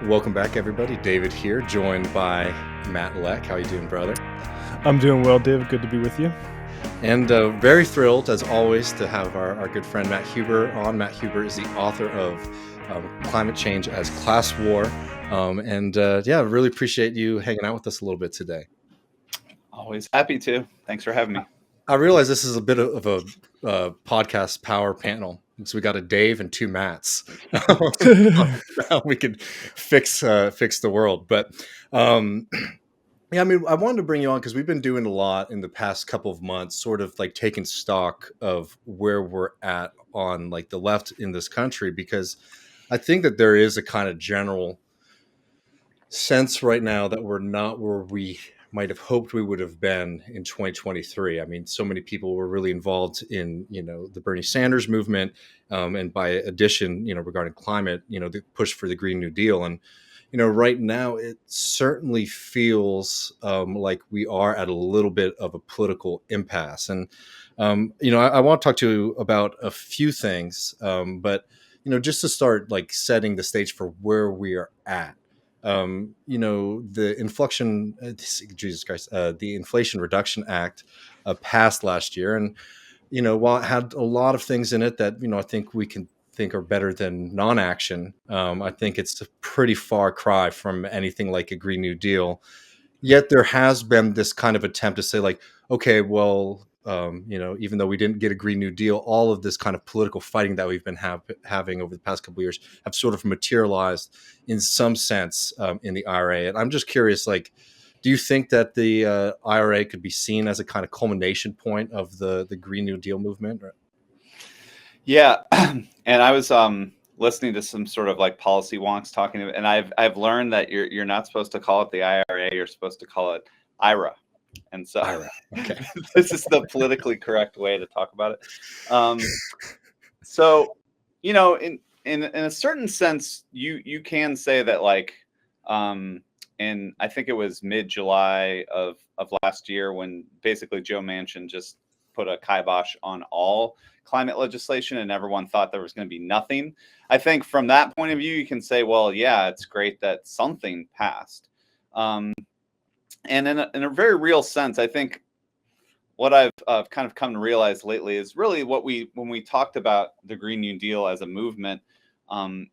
Welcome back, everybody. David here, joined by Matt Leck. How you doing, brother? I'm doing well, David. Good to be with you. And very thrilled, as always, to have our good friend Matt Huber on. Matt Huber is the author of Climate Change as Class War. Really appreciate you hanging out with us a little bit today. Always happy to. Thanks for having me. I realize this is a bit of a podcast power panel. So we got a Dave and two Matts. We could fix the world. But I wanted to bring you on because we've been doing a lot in the past couple of months, sort of like taking stock of where we're at on like the left in this country, because I think that there is a kind of general sense right now that we're not where we might have hoped we would have been in 2023. I mean, so many people were really involved in, the Bernie Sanders movement, and by addition, regarding climate, the push for the Green New Deal. And, right now it certainly feels like we are at a little bit of a political impasse. And, I want to talk to you about a few things, but, just to start like setting the stage for where we are at. The Inflation Reduction Act passed last year, and while it had a lot of things in it that I think we can think are better than non-action, I think it's a pretty far cry from anything like a Green New Deal. Yet there has been this kind of attempt to say, like, okay, well, even though we didn't get a Green New Deal, all of this kind of political fighting that we've been having over the past couple of years have sort of materialized in some sense in the IRA. And I'm just curious, like, do you think that the IRA could be seen as a kind of culmination point of the Green New Deal movement? Yeah, and I was listening to some sort of like policy wonks talking, and I've learned that you're not supposed to call it the IRA, you're supposed to call it IRA. And so okay. This is the politically correct way to talk about it. So, in a certain sense, you can say that, like, and I think it was mid-July of last year when basically Joe Manchin just put a kibosh on all climate legislation and everyone thought there was going to be nothing. I think from that point of view, you can say, well, yeah, it's great that something passed. And in a very real sense, I think what I've kind of come to realize lately is really when we talked about the Green New Deal as a movement, and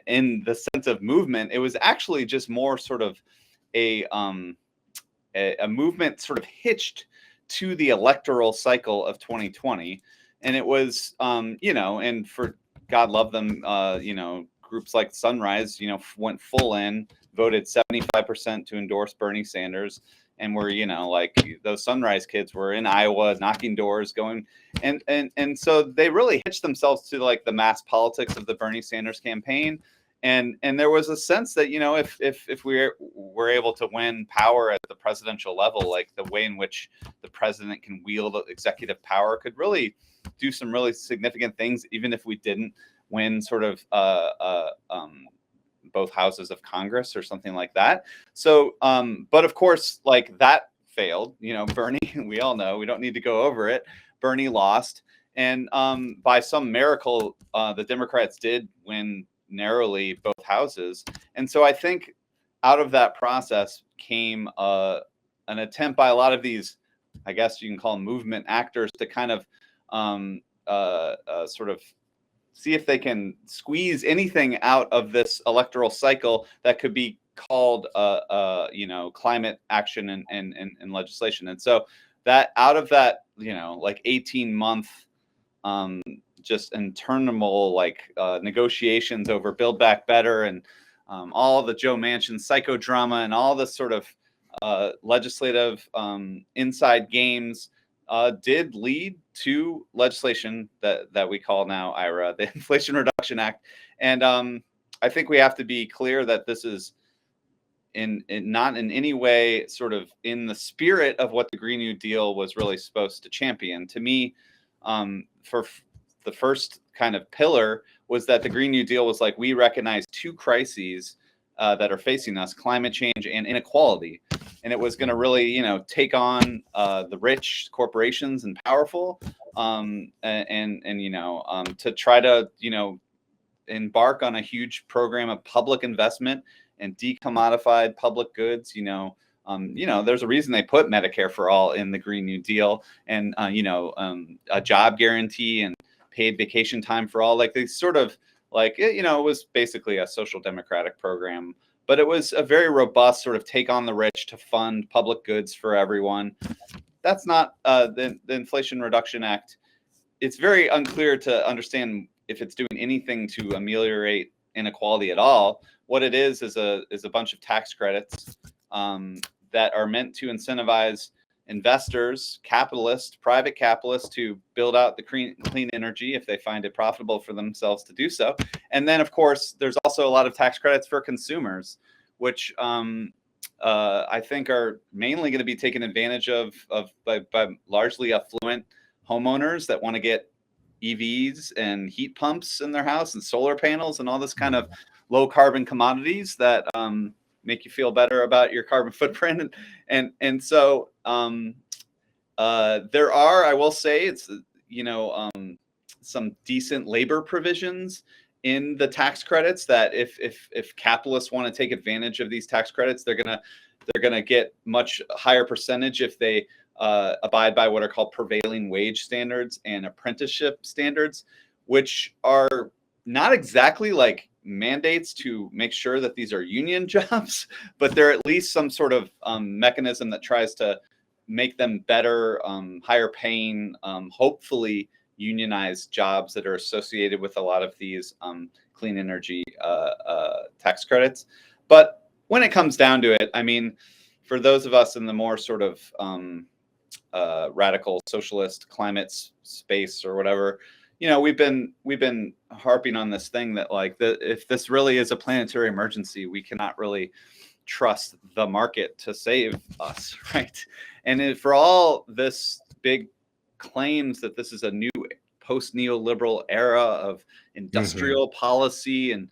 in the sense of movement, it was actually just more sort of a movement sort of hitched to the electoral cycle of 2020. And it was, and for God love them, groups like Sunrise, went full in, voted 75% to endorse Bernie Sanders. And we're, like those Sunrise kids were in Iowa knocking doors going. And so they really hitched themselves to like the mass politics of the Bernie Sanders campaign. And there was a sense that, if we were able to win power at the presidential level, like the way in which the president can wield executive power could really do some really significant things, even if we didn't win sort of both houses of Congress or something like that. So, but of course, like that failed, Bernie, we all know, we don't need to go over it. Bernie lost. And by some miracle, the Democrats did win narrowly both houses. And so I think out of that process came an attempt by a lot of these, I guess you can call them movement actors, to kind of sort of see if they can squeeze anything out of this electoral cycle that could be called climate action and legislation. And so that out of that, like 18-month just interminable negotiations over Build Back Better and all the Joe Manchin psychodrama and all this sort of legislative inside games did lead to legislation that we call now IRA, the Inflation Reduction Act. And I think we have to be clear that this is not in any way sort of in the spirit of what the Green New Deal was really supposed to champion. To me, for the first kind of pillar was that the Green New Deal was like, we recognize two crises that are facing us: climate change and inequality. And it was going to really, take on the rich, corporations, and powerful, to try to, embark on a huge program of public investment and decommodified public goods. There's a reason they put Medicare for all in the Green New Deal, and a job guarantee and paid vacation time for all. Like they sort of it was basically a social democratic program, but it was a very robust sort of take on the rich to fund public goods for everyone. That's not the Inflation Reduction Act. It's very unclear to understand if it's doing anything to ameliorate inequality at all. What it is a bunch of tax credits that are meant to incentivize investors, capitalists, private capitalists to build out the clean energy if they find it profitable for themselves to do so. And then, of course, there's also a lot of tax credits for consumers, which I think are mainly going to be taken advantage of by largely affluent homeowners that want to get EVs and heat pumps in their house and solar panels and all this kind of low carbon commodities that make you feel better about your carbon footprint. And so there are, I will say, it's some decent labor provisions in the tax credits that if capitalists want to take advantage of these tax credits, they're gonna get much higher percentage if they abide by what are called prevailing wage standards and apprenticeship standards, which are not exactly like mandates to make sure that these are union jobs, but they're at least some sort of mechanism that tries to make them better, higher paying, hopefully unionized jobs that are associated with a lot of these clean energy tax credits. But when it comes down to it, I mean, for those of us in the more sort of radical socialist climate space or whatever, we've been harping on this thing that if this really is a planetary emergency, we cannot really trust the market to save us, right? And for all this big claims that this is a new post-neoliberal era of industrial policy, and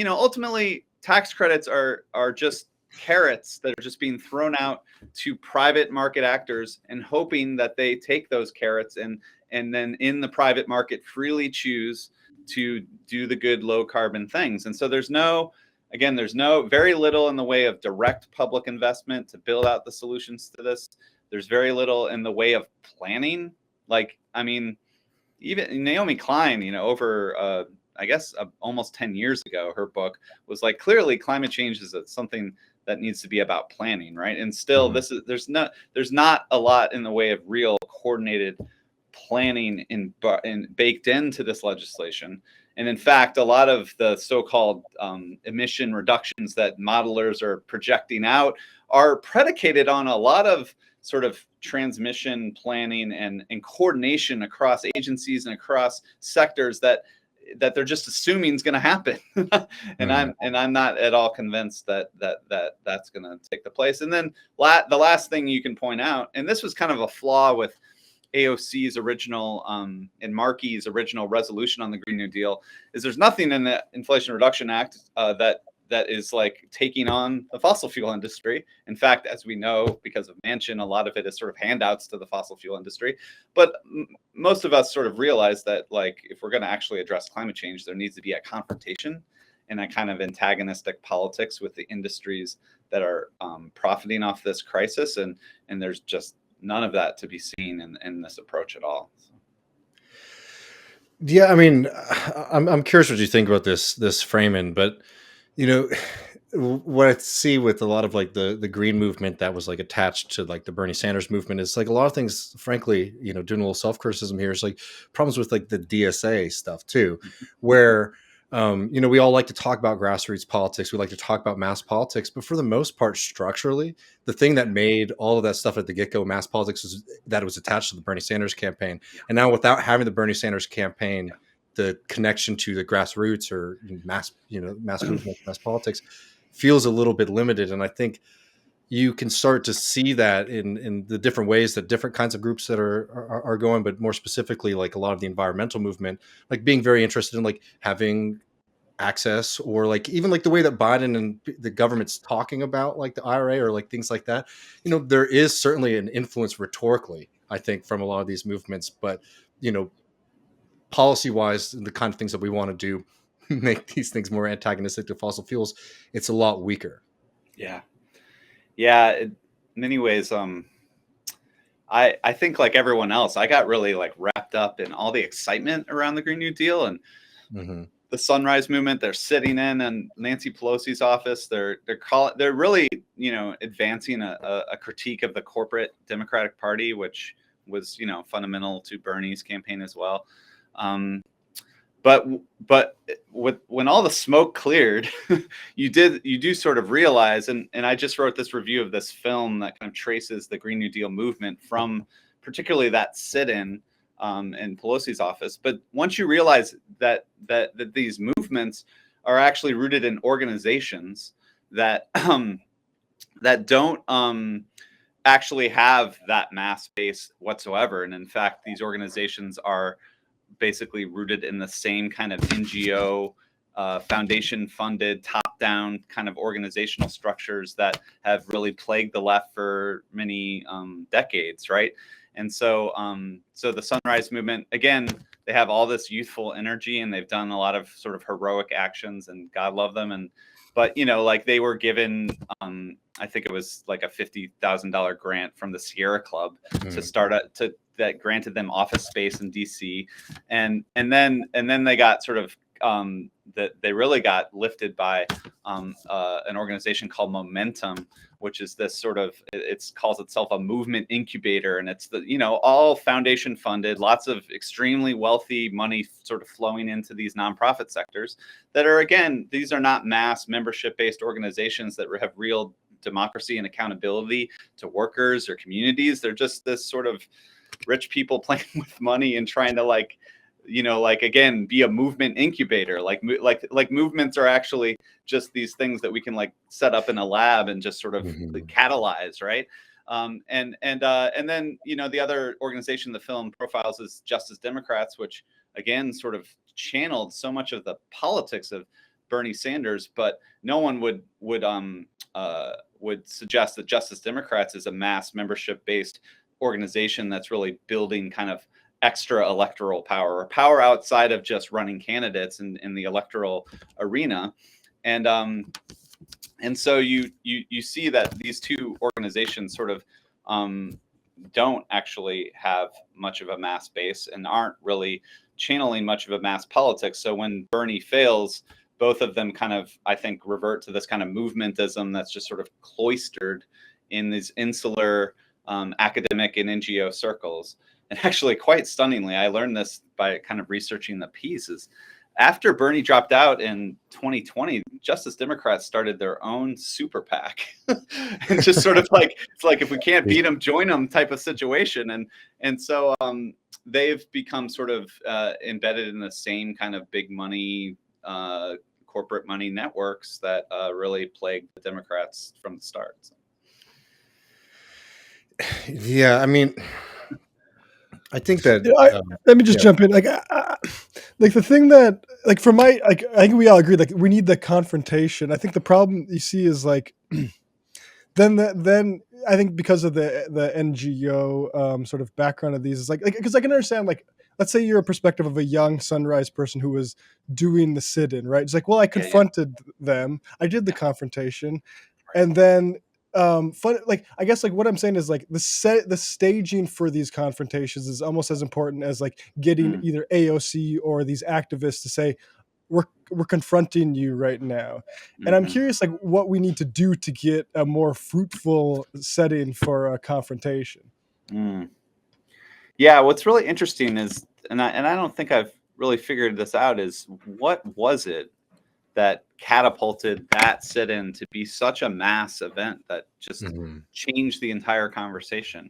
ultimately tax credits are just carrots that are just being thrown out to private market actors and hoping that they take those carrots and then in the private market freely choose to do the good low carbon things. And so there's very little in the way of direct public investment to build out the solutions to this. There's very little in the way of planning. Even Naomi Klein, over almost 10 years ago, her book was clearly climate change is something that needs to be about planning, right? And still, there's not a lot in the way of real coordinated planning baked into this legislation. And in fact, a lot of the so-called emission reductions that modelers are projecting out are predicated on a lot of sort of transmission planning and coordination across agencies and across sectors that they're just assuming is going to happen. And I'm not at all convinced that that's going to take the place. And then the last thing you can point out, and this was kind of a flaw with AOC's original and Markey's original resolution on the Green New Deal, is there's nothing in the Inflation Reduction Act that is taking on the fossil fuel industry. In fact, as we know, because of Manchin, a lot of it is sort of handouts to the fossil fuel industry. But most of us sort of realize that if we're going to actually address climate change, there needs to be a confrontation and a kind of antagonistic politics with the industries that are profiting off this crisis. And there's just none of that to be seen in this approach at all. Yeah, I mean, I'm curious what you think about this framing, but what I see with a lot of the green movement that was attached to the Bernie Sanders movement is a lot of things, frankly, doing a little self-criticism here, is problems with the DSA stuff too, where we all like to talk about grassroots politics, we like to talk about mass politics, but for the most part, structurally, the thing that made all of that stuff at the get-go mass politics was that it was attached to the Bernie Sanders campaign. And now without having the Bernie Sanders campaign, the connection to the grassroots or mass movement, mass politics feels a little bit limited. And I think you can start to see that in the different ways that different kinds of groups that are going, but more specifically, a lot of the environmental movement, being very interested in having access, or even the way that Biden and the government's talking about the IRA or things like that. There is certainly an influence rhetorically, I think, from a lot of these movements, but policy wise, the kind of things that we want to do make these things more antagonistic to fossil fuels, it's a lot weaker. Yeah. In many ways, I think like everyone else, I got really like wrapped up in all the excitement around the Green New Deal and the Sunrise Movement. They're sitting in Nancy Pelosi's office. They're really, advancing a critique of the corporate Democratic Party, which was, fundamental to Bernie's campaign as well. But when all the smoke cleared, you do sort of realize, and I just wrote this review of this film that kind of traces the Green New Deal movement from particularly that sit-in in Pelosi's office. But once you realize that these movements are actually rooted in organizations that that don't actually have that mass base whatsoever, and in fact, these organizations are basically rooted in the same kind of NGO, foundation-funded, top-down kind of organizational structures that have really plagued the left for many decades, right? And so, so the Sunrise Movement, again, they have all this youthful energy, and they've done a lot of sort of heroic actions, and God love them. But like they were given, I think it was like a $50,000 grant from the Sierra Club to start that granted them office space in DC, and then they got sort of that they really got lifted by an organization called Momentum, which is this sort of, it calls itself a movement incubator, and it's all foundation funded, lots of extremely wealthy money sort of flowing into these nonprofit sectors that are, again, these are not mass membership based organizations that have real democracy and accountability to workers or communities. They're just this sort of rich people playing with money and trying to again, be a movement incubator. Like movements are actually just these things that we can set up in a lab and just sort of catalyze, right? And then the other organization the film profiles is Justice Democrats, which again sort of channeled so much of the politics of Bernie Sanders, but no one would suggest that Justice Democrats is a mass membership based organization that's really building kind of extra electoral power, or power outside of just running candidates in the electoral arena. And so you see that these two organizations sort of don't actually have much of a mass base and aren't really channeling much of a mass politics. So when Bernie fails, both of them kind of, I think, revert to this kind of movementism that's just sort of cloistered in these insular academic and NGO circles. And actually, quite stunningly, I learned this by kind of researching the piece, is after Bernie dropped out in 2020, Justice Democrats started their own super PAC, and just sort of it's like, if we can't beat them, join them type of situation. And so they've become sort of embedded in the same kind of big money, corporate money networks that really plagued the Democrats from the start. So. Yeah, I mean, I think that let me just jump in. Like the thing that, for my, I think we all agree, we need the confrontation. I think the problem you see is then I think because of the NGO sort of background of these is because I can understand, let's say you're a perspective of a young Sunrise person who was doing the sit-in, right? It's well, I confronted them, I did the confrontation, and then I guess what I'm saying is the staging for these confrontations is almost as important as getting either AOC or these activists to say we're confronting you right now. And I'm curious what we need to do to get a more fruitful setting for a confrontation. Yeah, what's really interesting is, and I don't think I've really figured this out, is what was it that catapulted that sit-in to be such a mass event that just changed the entire conversation?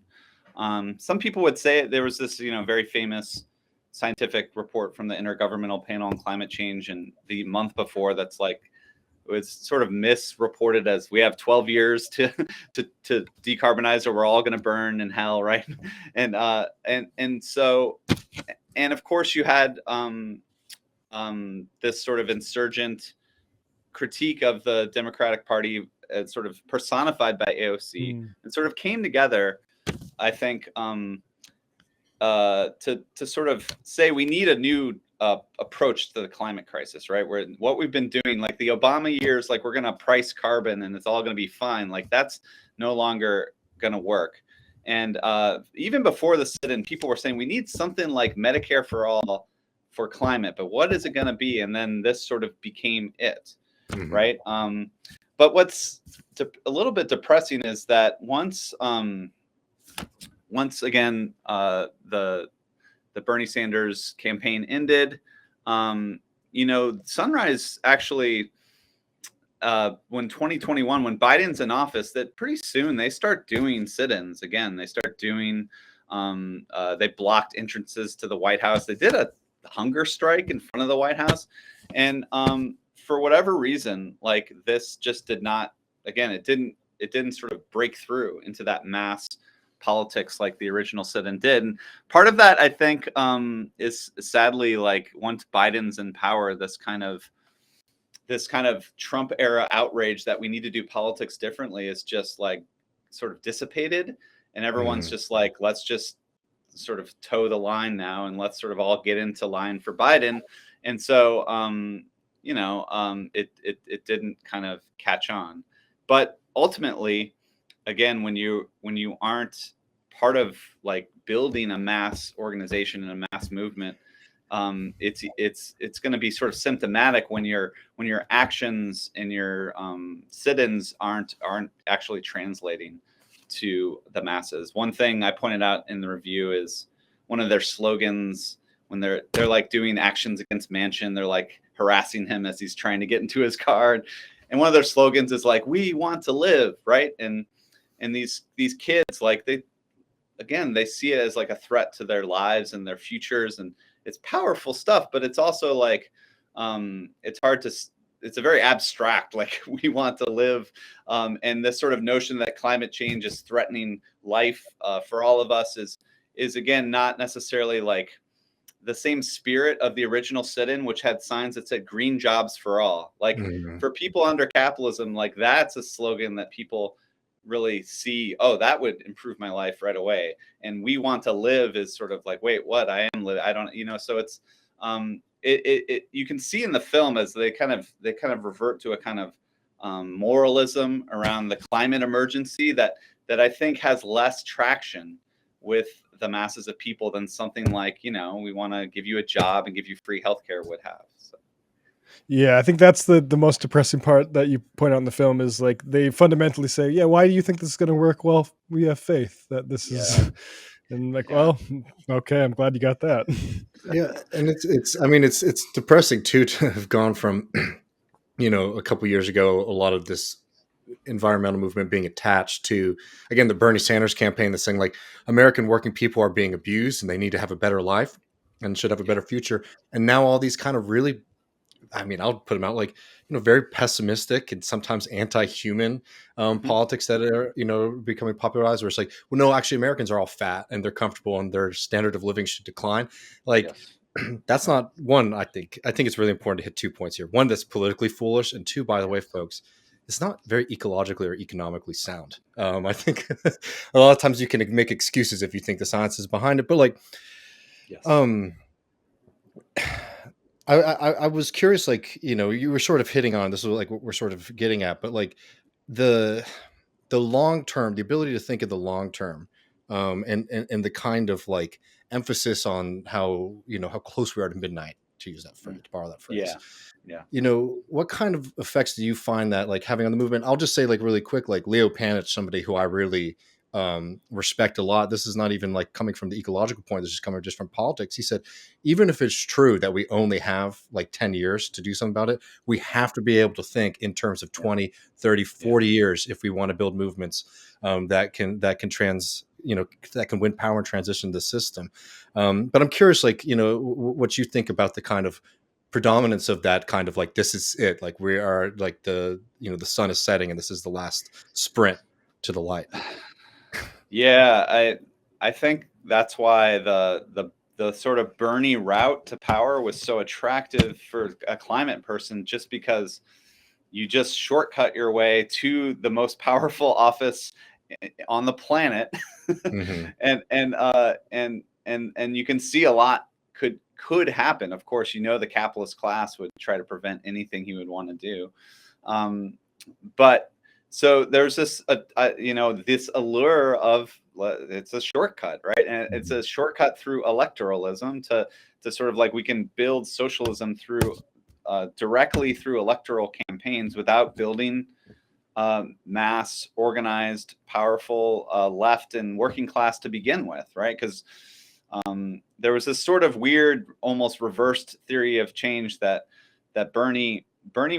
Some people would say there was this, very famous scientific report from the Intergovernmental Panel on Climate Change, and the month before, that's it was sort of misreported as we have 12 years to decarbonize, or we're all going to burn in hell, right? And so, and of course, you had this sort of insurgent critique of the Democratic Party, sort of personified by AOC, and sort of came together, I think, to sort of say we need a new approach to the climate crisis, right? Where what we've been doing, like the Obama years, like we're going to price carbon and it's all going to be fine. Like that's no longer going to work. And even before the sit-in, people were saying we need something like Medicare for all for climate, but what is it going to be? And then this sort of became it, right? But what's a little bit depressing is that once again the Bernie Sanders campaign ended, Sunrise actually, when 2021, when Biden's in office, that pretty soon they start doing sit-ins again. They start doing, they blocked entrances to the White House. They did a hunger strike in front of the White House. And for whatever reason, like this just did not, again, it didn't sort of break through into that mass politics like the original sit-in did. And part of that, I think, is sadly, like once Biden's in power, this kind of Trump era outrage that we need to do politics differently is just like sort of dissipated, and everyone's just like, let's just sort of toe the line now and let's sort of all get into line for Biden. And so it didn't kind of catch on. But ultimately, again, when you aren't part of like building a mass organization and a mass movement, it's going to be sort of symptomatic when your actions and your sit-ins aren't actually translating to the masses. One thing I pointed out in the review is one of their slogans when they're like doing actions against Manchin, they're like harassing him as he's trying to get into his car. And one of their slogans is like, "We want to live," right? And these kids, like they see it as like a threat to their lives and their futures, and it's powerful stuff, but it's also like it's hard to. It's a very abstract, like we want to live, and this sort of notion that climate change is threatening life for all of us is again not necessarily like the same spirit of the original sit-in, which had signs that said "green jobs for all." Like for people under capitalism, like that's a slogan that people really see, oh, that would improve my life right away. And "we want to live" is sort of like, wait, what? I am living. I don't, so it's you can see in the film as they kind of revert to a kind of moralism around the climate emergency that I think has less traction with the masses of people than something like, we want to give you a job and give you free healthcare would have. So. Yeah, I think that's the most depressing part that you point out in the film is like they fundamentally say, yeah, why do you think this is going to work? Well, we have faith that this is, and like, well, okay, I'm glad you got that. Yeah, and it's depressing too to have gone from, a couple years ago, a lot of this environmental movement being attached to, again, the Bernie Sanders campaign that's saying like American working people are being abused and they need to have a better life and should have a better future. And now all these kind of really, I'll put them out like, very pessimistic and sometimes anti-human politics that are, becoming popularized, where it's like, well, no, actually Americans are all fat and they're comfortable and their standard of living should decline. Like, that's not one. I think it's really important to hit 2 points here. One, that's politically foolish. And two, by the way, folks, it's not very ecologically or economically sound. I think a lot of times you can make excuses if you think the science is behind it, but like, I was curious, like, you were sort of hitting on this, was like what we're sort of getting at, but like the long term, the ability to think of the long term, and the kind of like emphasis on how close we are to midnight, to use that phrase, to borrow that phrase. What kind of effects do you find that like having on the movement? I'll just say like really quick, like Leo Panich, somebody who I really respect a lot. This is not even like coming from the ecological point. This is coming just from politics. He said, even if it's true that we only have like 10 years to do something about it, we have to be able to think in terms of 20, 30, 40 years if we want to build movements that can that can win power and transition the system. But I'm curious, like, what you think about the kind of predominance of that kind of like, this is it, like we are like the sun is setting and this is the last sprint to the light. Yeah, I think that's why the sort of Bernie route to power was so attractive for a climate person, just because you just shortcut your way to the most powerful office on the planet. And you can see a lot could happen. Of course, the capitalist class would try to prevent anything he would want to do. But so there's this, this allure of, it's a shortcut, right? And it's a shortcut through electoralism to sort of like, we can build socialism through directly through electoral campaigns without building mass organized, powerful left and working class to begin with, right? Because there was this sort of weird, almost reversed theory of change that Bernie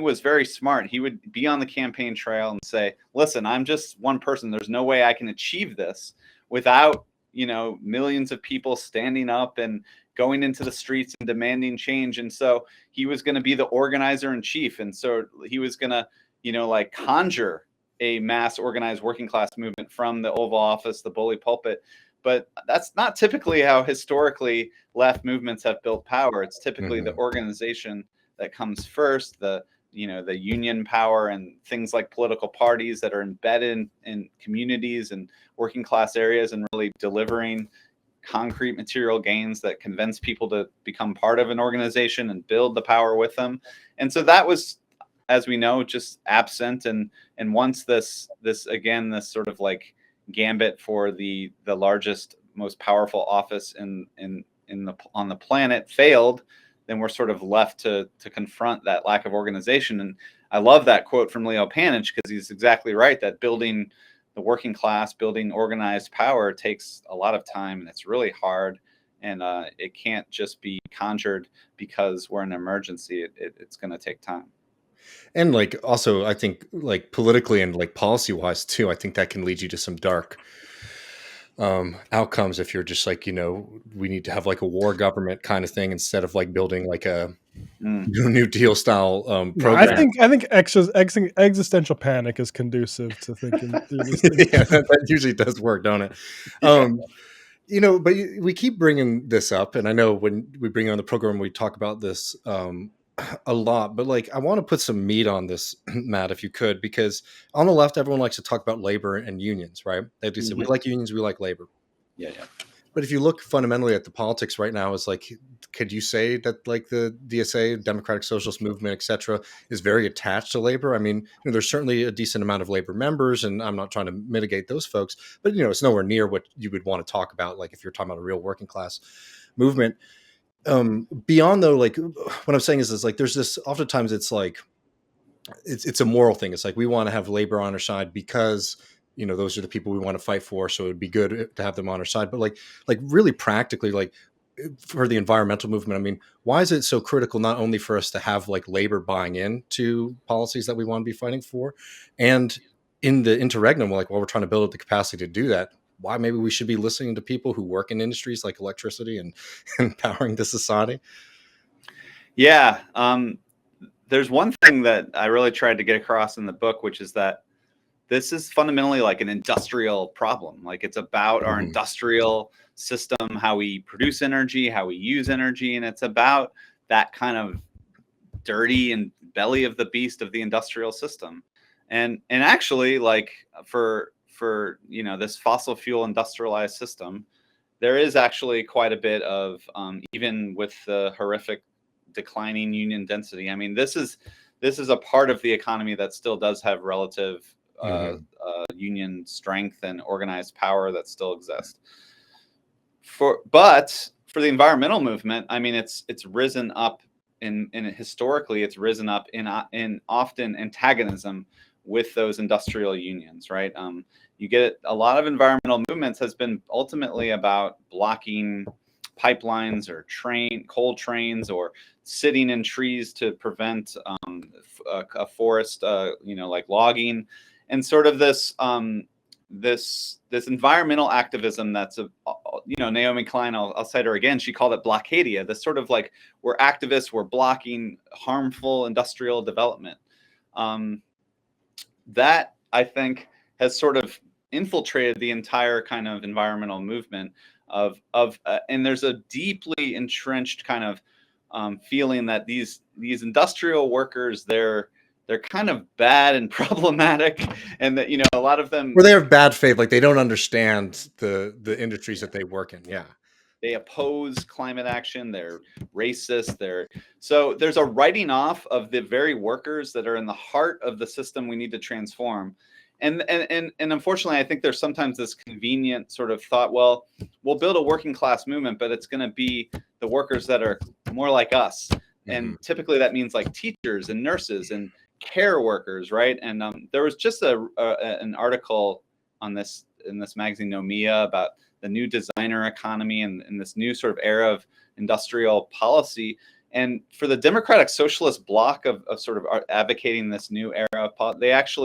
was very smart. He would be on the campaign trail and say, listen, I'm just one person. There's no way I can achieve this without, millions of people standing up and going into the streets and demanding change. And so he was going to be the organizer in chief. And so he was going to, like conjure a mass organized working class movement from the Oval Office, the bully pulpit. But that's not typically how historically left movements have built power. It's typically the organization that comes first, the union power and things like political parties that are embedded in communities and working class areas and really delivering concrete material gains that convince people to become part of an organization and build the power with them. And so that was, as we know, just absent. And once this sort of like gambit for the largest, most powerful office on the planet failed, then we're sort of left to confront that lack of organization. And I love that quote from Leo Panitch, because he's exactly right that building the working class, building organized power takes a lot of time, and it's really hard. And it can't just be conjured because we're in an emergency. It's going to take time. And like, also, I think like politically and like policy wise too, I think that can lead you to some dark outcomes if you're just like, we need to have like a war government kind of thing instead of like building like a New Deal style program. I think existential panic is conducive to thinking through these things. Yeah, that usually does work, don't it? But we keep bringing this up, and I know when we bring it on the program, we talk about this a lot, but like, I want to put some meat on this, Matt, if you could, because on the left, everyone likes to talk about labor and unions, right? They do say, we like unions, we like labor. Yeah. But if you look fundamentally at the politics right now, is like, could you say that like the DSA, Democratic Socialist Movement, et cetera, is very attached to labor? I mean, there's certainly a decent amount of labor members, and I'm not trying to mitigate those folks, but it's nowhere near what you would want to talk about, like if you're talking about a real working class movement. Beyond though, like what I'm saying is like, there's this, oftentimes it's like, it's a moral thing. It's like, we want to have labor on our side because, those are the people we want to fight for. So it'd be good to have them on our side. But like really practically, like for the environmental movement, I mean, why is it so critical, not only for us to have like labor buying into policies that we want to be fighting for, and in the interregnum, like while we're trying to build up the capacity to do that, why maybe we should be listening to people who work in industries like electricity and powering the society? Yeah. There's one thing that I really tried to get across in the book, which is that this is fundamentally like an industrial problem. Like, it's about our industrial system, how we produce energy, how we use energy. And it's about that kind of dirty and belly of the beast of the industrial system. And actually, like for this fossil fuel industrialized system, there is actually quite a bit of, even with the horrific declining union density. I mean, this is a part of the economy that still does have relative union strength and organized power that still exists. But for the environmental movement, I mean, it's risen up in historically, it's risen up in often antagonism with those industrial unions, right? You get a lot of environmental movements has been ultimately about blocking pipelines or coal trains, or sitting in trees to prevent a forest, like logging, and sort of this environmental activism that's Naomi Klein, I'll cite her again. She called it blockadia. This sort of like, we're activists, we're blocking harmful industrial development. That, I think, has sort of infiltrated the entire kind of environmental movement and there's a deeply entrenched kind of feeling that these industrial workers, they're kind of bad and problematic, and that a lot of them, or they have bad faith, like they don't understand the industries that they work in. Yeah. they oppose climate action. They're racist. So there's a writing off of the very workers that are in the heart of the system we need to transform. And unfortunately, I think there's sometimes this convenient sort of thought, well, we'll build a working class movement, but it's going to be the workers that are more like us. And typically that means like teachers and nurses and care workers, right? And there was just an article on this in this magazine Nomia about the new designer economy and this new sort of era of industrial policy. And for the Democratic Socialist bloc of sort of advocating this new era of politics,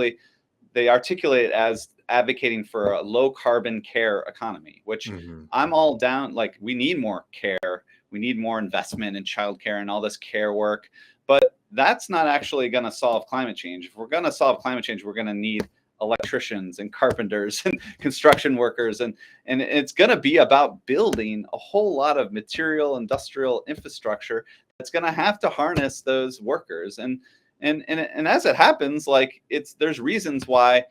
they articulate it as advocating for a low carbon care economy, which I'm all down. Like, we need more care. We need more investment in childcare and all this care work. But that's not actually going to solve climate change. If we're going to solve climate change, we're going to need electricians and carpenters and construction workers. And it's going to be about building a whole lot of material industrial infrastructure that's going to have to harness those workers. And as it happens, like, there's reasons why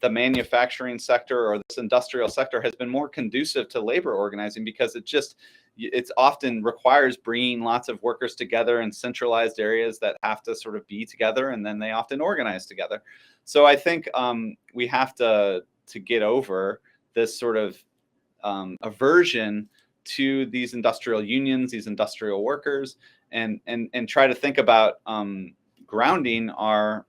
the manufacturing sector or this industrial sector has been more conducive to labor organizing, because it's often requires bringing lots of workers together in centralized areas that have to sort of be together, and then they often organize together. So I think we have to get over this sort of aversion to these industrial unions, these industrial workers, and try to think about grounding our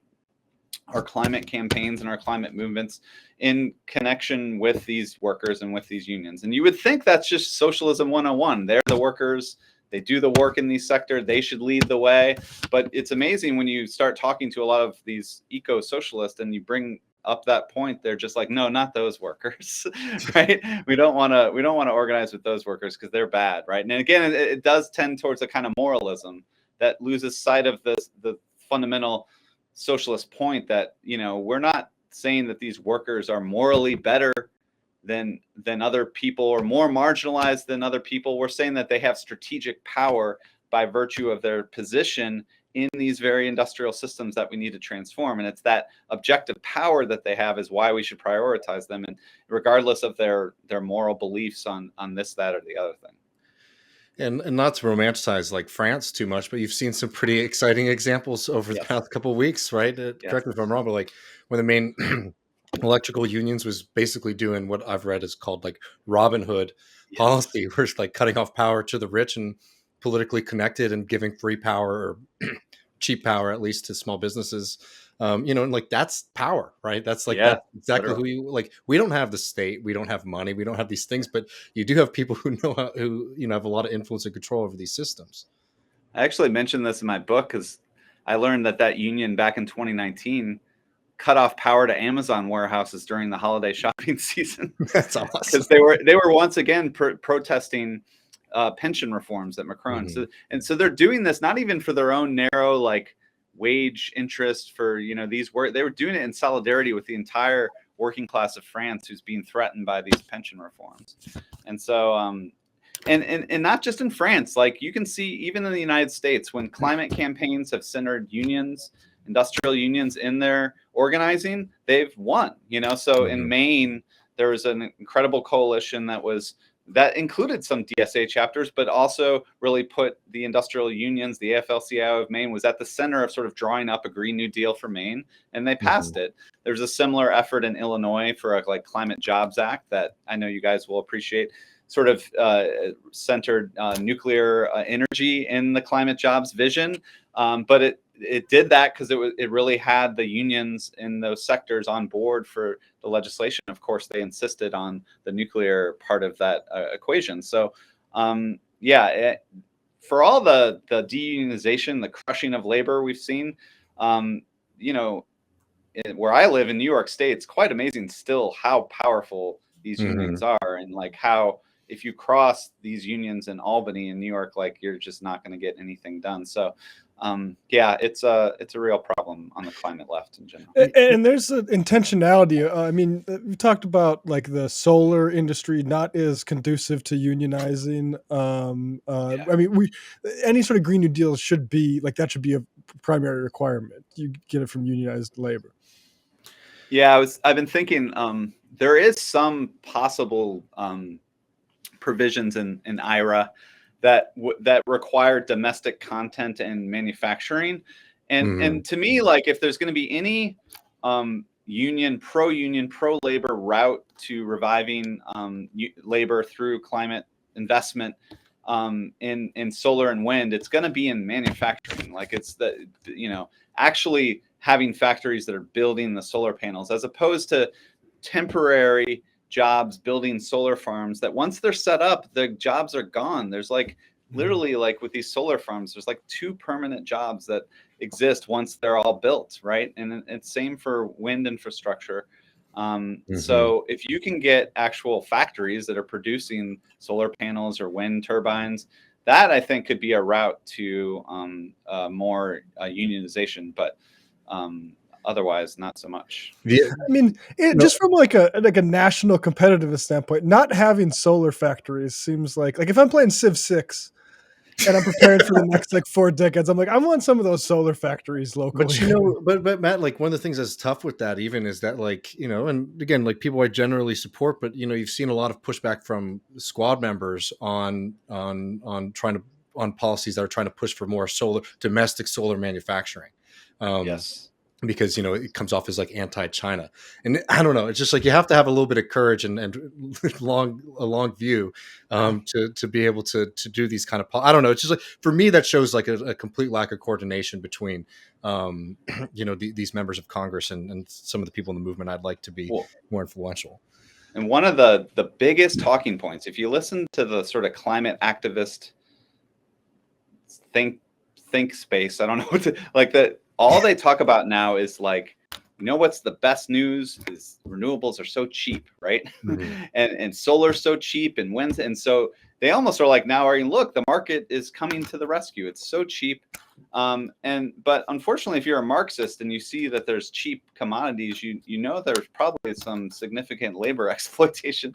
climate campaigns and our climate movements in connection with these workers and with these unions. And you would think that's just socialism 101. They're the workers. They do the work in these sectors. They should lead the way. But it's amazing when you start talking to a lot of these eco-socialists and you bring up that point, they're just like, no, not those workers, right? We don't want to organize with those workers because they're bad, right? And again, it does tend towards a kind of moralism that loses sight of the fundamental socialist point that, we're not saying that these workers are morally better than other people or more marginalized than other people. We're saying that they have strategic power by virtue of their position in these very industrial systems that we need to transform. And it's that objective power that they have is why we should prioritize them, and regardless of their moral beliefs on this, that, or the other thing. And not to romanticize like France too much, but you've seen some pretty exciting examples over the past couple of weeks, right? Correct me if I'm wrong, but like when the main electrical unions was basically doing what I've read is called like Robin Hood policy, where it's like cutting off power to the rich and politically connected and giving free power or cheap power, at least, to small businesses. And like that's power, right? That's like that's exactly literally who you like. We don't have the state, we don't have money, we don't have these things, but you do have people who know how, who have a lot of influence and control over these systems. I actually mentioned this in my book because I learned that union back in 2019 cut off power to Amazon warehouses during the holiday shopping season. That's awesome, because they were once again protesting pension reforms that Macron. So they're doing this not even for their own narrow like wage interest for these work. They were doing it in solidarity with the entire working class of France who's being threatened by these pension reforms. And so and not just in France, like you can see even in the United States when climate campaigns have centered unions, industrial unions in their organizing, they've won. So in Maine there was an incredible coalition that included some DSA chapters, but also really put the industrial unions, the AFL-CIO of Maine was at the center of sort of drawing up a Green New Deal for Maine, and they passed it. There's a similar effort in Illinois for a Climate Jobs Act that I know you guys will appreciate, sort of centered nuclear energy in the climate jobs vision. But it did that because it really had the unions in those sectors on board for the legislation. Of course, they insisted on the nuclear part of that equation. So, for all the deunionization, the crushing of labor we've seen, where I live in New York State, it's quite amazing still how powerful these unions are, and like how if you cross these unions in Albany in New York, like you're just not going to get anything done. So it's a real problem on the climate left in general. And there's an intentionality. I mean, we talked about like the solar industry not as conducive to unionizing. I mean, any sort of Green New Deal should be like that should be a primary requirement. You get it from unionized labor. Yeah, I've been thinking there is some possible provisions in IRA that require domestic content and manufacturing. And to me, like, if there's going to be any union, pro-labor route to reviving labor through climate investment in solar and wind, it's going to be in manufacturing. Like, it's actually having factories that are building the solar panels, as opposed to temporary jobs building solar farms that once they're set up, the jobs are gone. There's like literally, like with these solar farms, there's like 2 permanent jobs that exist once they're all built, right? And it's same for wind infrastructure. So if you can get actual factories that are producing solar panels or wind turbines, that I think could be a route to more unionization, but otherwise not so much. I mean, just from like a national competitiveness standpoint, not having solar factories seems like if I'm playing Civ 6 and I'm preparing for the next like 4 decades, I'm like, I want some of those solar factories locally. But but Matt, like, one of the things that's tough with that even is that, like, and again, like, people I generally support, but you've seen a lot of pushback from squad members on policies that are trying to push for more domestic solar manufacturing. Yes. Because it comes off as like anti-China, and I don't know. It's just like you have to have a little bit of courage and a long view to be able to do these kind of. I don't know. It's just like, for me, that shows like a complete lack of coordination between these members of Congress and some of the people in the movement. I'd like to be more influential. And one of the biggest talking points, if you listen to the sort of climate activist think space, I don't know what to like that. All they talk about now is like, what's the best news is renewables are so cheap, right? and solar's so cheap and winds. And so they almost are like, now look, the market is coming to the rescue. It's so cheap. But unfortunately, if you're a Marxist and you see that there's cheap commodities, there's probably some significant labor exploitation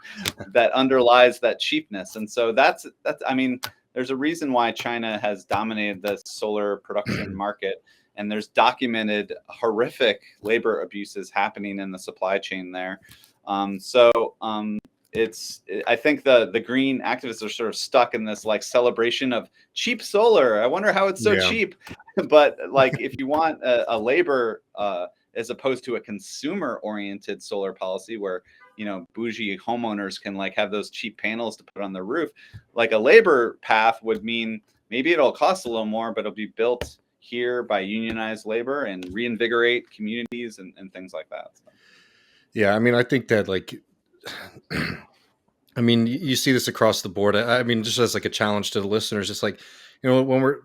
that underlies that cheapness. And so that's, I mean, there's a reason why China has dominated the solar production market. And there's documented horrific labor abuses happening in the supply chain there. I think the green activists are sort of stuck in this like celebration of cheap solar. I wonder how it's so cheap. But like, if you want a labor as opposed to a consumer oriented solar policy where, bougie homeowners can like have those cheap panels to put on their roof, like a labor path would mean maybe it'll cost a little more, but it'll be built here by unionized labor and reinvigorate communities and things like that. So. Yeah, I mean, I think that like, I mean, you see this across the board. I mean, just as like a challenge to the listeners, it's like, when we're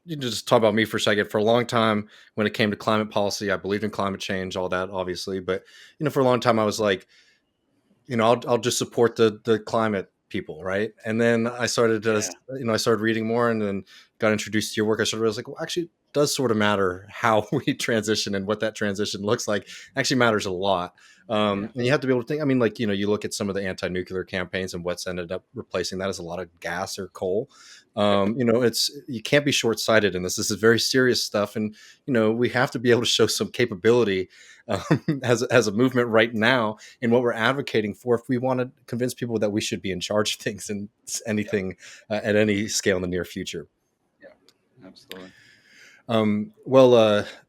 you just talk about me for a second. For a long time, when it came to climate policy, I believed in climate change, all that, obviously. But for a long time, I was like, I'll just support the climate people, right? And then I started to, I started reading more, and then got introduced to your work. I started realizing, well, actually, it does sort of matter how we transition and what that transition looks like. It actually matters a lot. And you have to be able to think. I mean, like, you look at some of the anti-nuclear campaigns, and what's ended up replacing that is a lot of gas or coal. You can't be short-sighted in this. This is very serious stuff, and we have to be able to show some capability as a movement right now in what we're advocating for, if we want to convince people that we should be in charge of things and anything at any scale in the near future. Yeah, absolutely.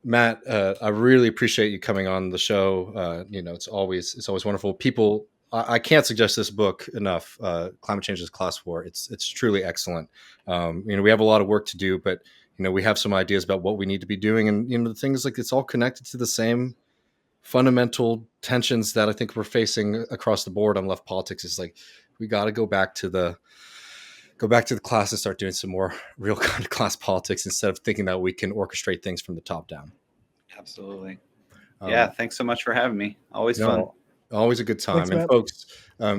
Matt, I really appreciate you coming on the show. It's always wonderful. People, I can't suggest this book enough. Climate Change is a Class War. It's truly excellent. We have a lot of work to do, but we have some ideas about what we need to be doing, and the thing is, like, it's all connected to the same fundamental tensions that I think we're facing across the board on left politics. Is like, we got to go back to the class and start doing some more real kind of class politics instead of thinking that we can orchestrate things from the top down. Absolutely. Thanks so much for having me. Always fun. Always a good time. Thanks, and folks,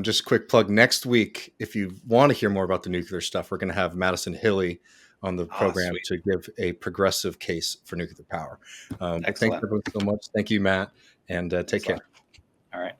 just a quick plug. Next week, if you want to hear more about the nuclear stuff, we're going to have Madison Hilly on the program to give a progressive case for nuclear power. Thanks everyone so much. Thank you, Matt, and take care. All right.